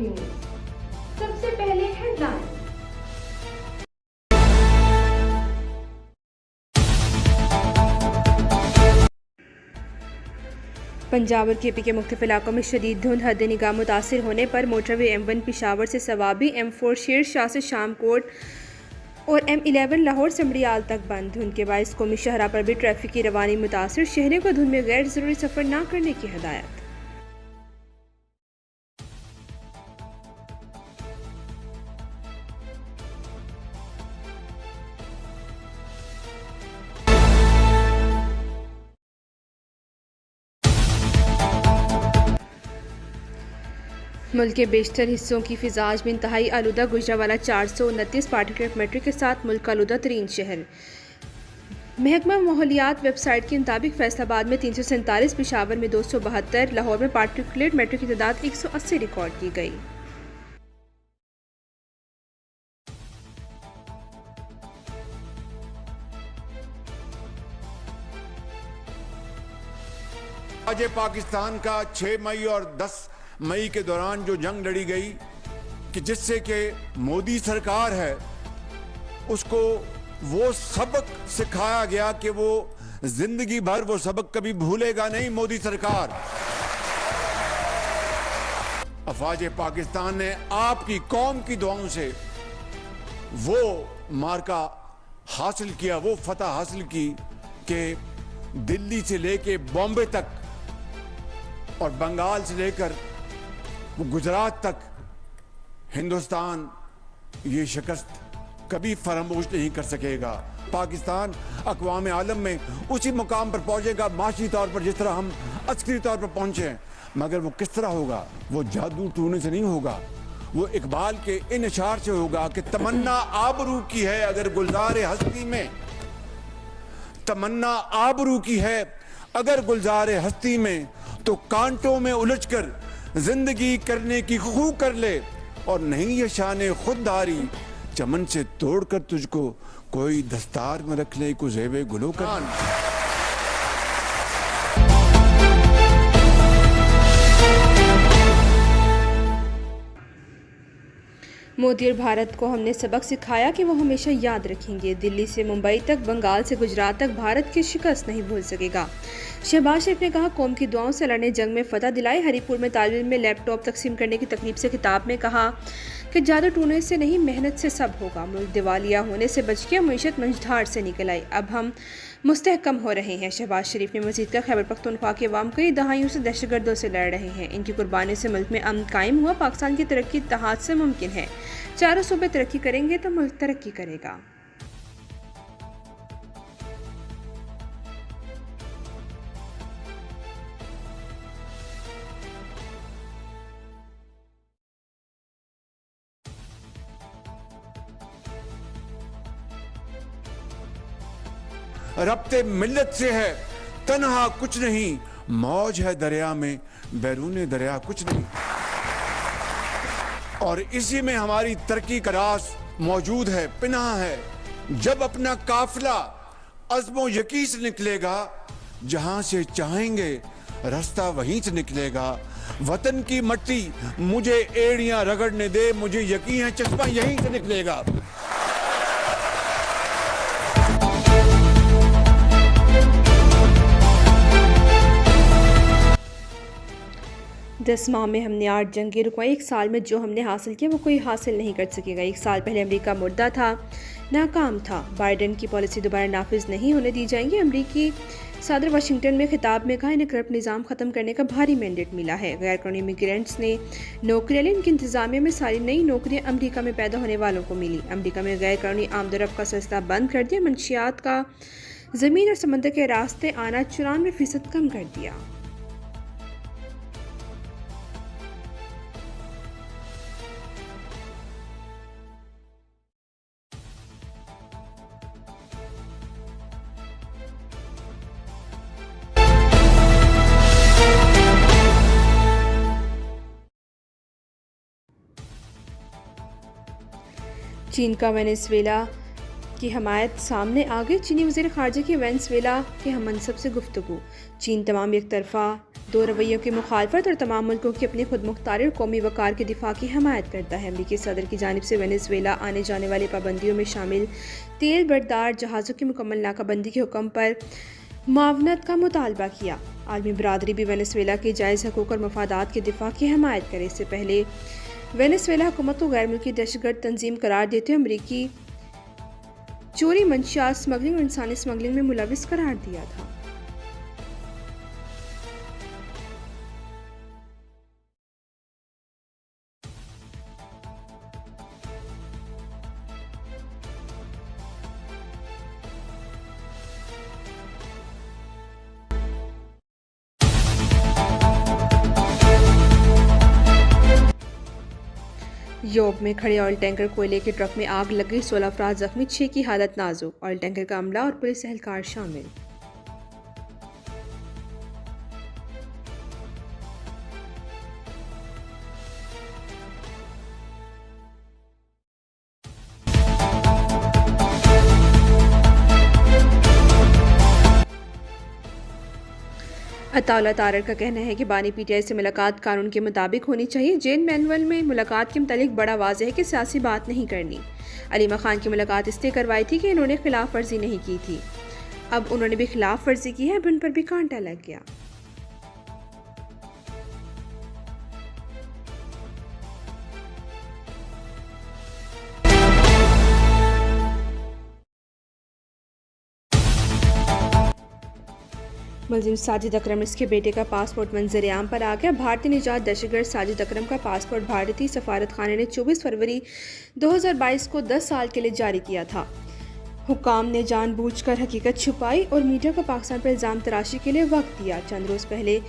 TV news. सबसे पहले headline. Punjab और केपी के मुख्तलिफ इलाकों में शदीद धुंध, हद निगाह मुतासिर होने पर मोटरवे M1 पिशावर से सवाबी, M4 शेर शाह से शामकोट और M11 लाहौर से मड़ियाल तक बंद। धुंध के बायस कौमी शहरा पर भी ट्रैफिक की रवानी मुतासिर, शहरियों को धुंध में गैर ज़रूरी सफ़र न करने की हदायत। मुल्क के बेशतर हिस्सों की फिजाज में इंतहाई आलूदा, गुजरावाला 429 पार्टिकुलेट मेट्रिक के साथ मुल्क का आलूदा तरीन शहर। महकमा माहौलियात वेबसाइट के मुताबिक फैसलाबाद में 347, पिशावर में 272, लाहौर में पार्टिकुलेट मेट्रिक की तादाद 180 रिकॉर्ड की गई। आज पाकिस्तान का 6 मई और 10 मई के दौरान जो जंग लड़ी गई कि जिससे कि मोदी सरकार है उसको वो सबक सिखाया गया कि वो जिंदगी भर वो सबक कभी भूलेगा नहीं। मोदी सरकार, अफवाज पाकिस्तान ने आपकी कौम की दुआओं से वो मार्का हासिल किया, वो फतह हासिल की कि दिल्ली से लेके बॉम्बे तक और बंगाल से लेकर वो गुजरात तक हिंदुस्तान ये शिकस्त कभी फरामोश नहीं कर सकेगा। पाकिस्तान अक़वाम आलम में उसी मुकाम पर पहुंचेगा माशी तौर पर जिस तरह हम अस्करी तौर पर पहुंचे हैं, मगर वो किस तरह होगा? वो जादू टूने से नहीं होगा, वो इकबाल के इन इशार से होगा कि तमन्ना आबरू की है अगर गुलजार हस्ती में, तमन्ना आबरू की है अगर गुलजार हस्ती में, तो कांटों में उलझकर जिंदगी करने की खू कर ले, और नहीं ये शान खुददारी चमन से तोड़कर तुझको कोई दस्तार में रख ले को ज़ेबे गुलो कर। मोदी और भारत को हमने सबक सिखाया कि वो हमेशा याद रखेंगे। दिल्ली से मुंबई तक, बंगाल से गुजरात तक भारत की शिकस्त नहीं भूल सकेगा। शहबाज शरीफ ने कहा, कौम की दुआओं से लड़ने जंग में फतह दिलाई। हरीपुर में तालिब इल्म में लैपटॉप तकसीम करने की तकरीब से खिताब में कहा कि जादू टूने से नहीं, मेहनत से सब होगा। मुल्क दिवालिया होने से बच गया, मईशत मंझधार से निकल आई, अब हम मुस्तहकम हो रहे हैं। शहबाज शरीफ ने मजीद का खैबर पख्तूनख्वा के अवाम कई दहाइयों से दहशतगर्दों से लड़ रहे हैं, इनकी कुर्बानी से मुल्क में अमन कायम हुआ। पाकिस्तान की तरक्की इत्तेहाद से मुमकिन है, चारों सूबे तरक्की करेंगे तो मुल्क तरक्की करेगा। रब्ते मिल्लत से है तन्हा कुछ नहीं, मौज है दरिया में बैरूने दरिया कुछ नहीं। और इसी में हमारी तरक्की का राज मौजूद है, पिनाह है। जब अपना काफिला अज़्मो यकीन से निकलेगा, जहां से चाहेंगे रास्ता वहीं से निकलेगा। वतन की मट्टी मुझे एड़ियां रगड़ने दे, मुझे यकीन है चश्मा यहीं से निकलेगा। दस माह में हमने 8 जंगें रुकवाई। एक साल में जो हमने हासिल किया वो कोई हासिल नहीं कर सकेगा। एक साल पहले अमेरिका मुर्दा था, नाकाम था। बाइडेन की पॉलिसी दोबारा नाफिज नहीं होने दी जाएंगी। अमेरिकी सदर वाशिंगटन में खिताब में कहा, इन्हें करप्ट निज़ाम ख़त्म करने का भारी मैंडेट मिला है। गैर कानूनी इमिग्रेंट्स ने नौकरियाँ ली, इनकी इंतज़ामिया में सारी नई नौकरियाँ अमेरिका में पैदा होने वालों को मिली। अमेरिका में गैर कानूनी आमदरफ्त का सिलसिला बंद कर दिया। मंशियात का ज़मीन और समंदर के रास्ते आना 94% कम कर दिया। चीन का वेनेजुएला की हमायत सामने आ गई। चीनी वज़ीर ख़ारजा की वेनेजुएला के हम मनसब से गुफ्तगू। चीन तमाम एक तरफ़ा दो रवैयों की मुखालफत और तमाम मुल्कों की अपनी खुद मुख्तारी और कौमी वकार के दिफा की हमायत करता है। अमरीकी सदर की जानिब से वेनेजुएला आने जाने वाली पाबंदियों में शामिल तेल बरदार जहाज़ों की मुकम्मल नाकाबंदी के हुक्म पर मुआवनत का मुतालबा किया। आलमी बरादरी भी वेनेजुएला के जायज़ हकूक़ और मफादात के दिफा की हमायत करे। इससे पहले वेनेजुएला हुकूमत को गैर मुल्की दहशतगर्द तंजीम करार देते हुए अमरीकी चोरी, मंशियात स्मगलिंग और इंसानी स्मगलिंग में मुलविस करार दिया था। यूरोप में खड़े ऑयल टैंकर कोयले के ट्रक में आग लग गई, 16 अफराद जख्मी, 6 की हालत नाजुक। ऑयल टैंकर का अमला और पुलिस एहलकार शामिल। अताउल्ला तारर का कहना है कि बानी पीटीआई से मुलाकात कानून के मुताबिक होनी चाहिए। जेल मैनुअल में मुलाकात के मुतालिक बड़ा वाज़ेह है कि सियासी बात नहीं करनी। अलीमा खान की मुलाकात इसलिए करवाई थी कि इन्होंने खिलाफ वर्जी नहीं की थी। अब उन्होंने भी खिलाफ वर्जी की है, अब उन पर भी कांटा लग गया। मुलजिम साजिद अकरम, इसके बेटे का पासपोर्ट मंजर-ए-आम पर आ गया। भारतीय निजात दहशतगर्द साजिद अकरम का पासपोर्ट भारतीय सफारत खाने ने 24 फरवरी 2022 को 10 साल के लिए जारी किया था। हुक्काम ने जानबूझकर हकीकत छुपाई और मीडिया को पाकिस्तान पर इल्ज़ाम तराशी के लिए वक्त दिया। चंद रोज़ पहले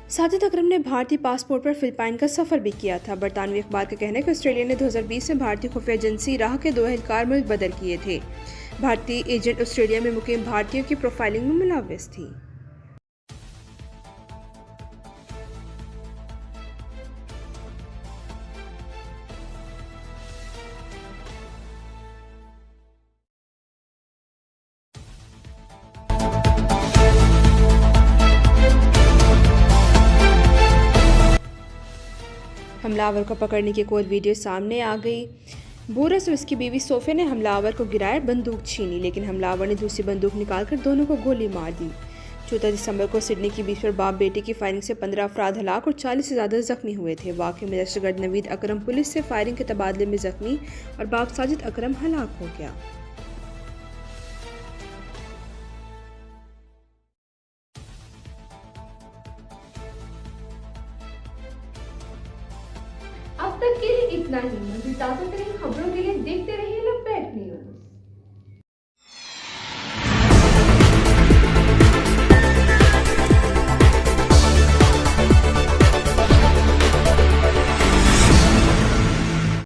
साजिद अकरम ने भारतीय पासपोर्ट पर फिलिपाइन का सफ़र भी किया था। बरतानवी अखबार का कहना है कि ऑस्ट्रेलिया ने 2020 में भारतीय खुफिया एजेंसी राह के 2 एहलकार मुल्क बदर किए थे। भारतीय एजेंट ऑस्ट्रेलिया में मुकीम भारतीयों की प्रोफाइलिंग में मुलव्वस थी। हमलावर को पकड़ने की एक और वीडियो सामने आ गई। बोरस और उसकी बीवी सोफे ने हमलावर को गिराया, बंदूक छीनी, लेकिन हमलावर ने दूसरी बंदूक निकालकर दोनों को गोली मार दी। 14 दिसंबर को सिडनी की बीच पर बाप बेटे की फायरिंग से 15 अफराद हलाक और 40 से ज़्यादा जख्मी हुए थे। वाक़े में दहशतगर्द नवीद अकरम पुलिस से फायरिंग के तबादले में जख्मी और बाप साजिद अकरम हलाक हो गया। अब तक के लिए इतना ही। मज़ीद ताज़ा तरीन खबरों के लिए देखते रहिए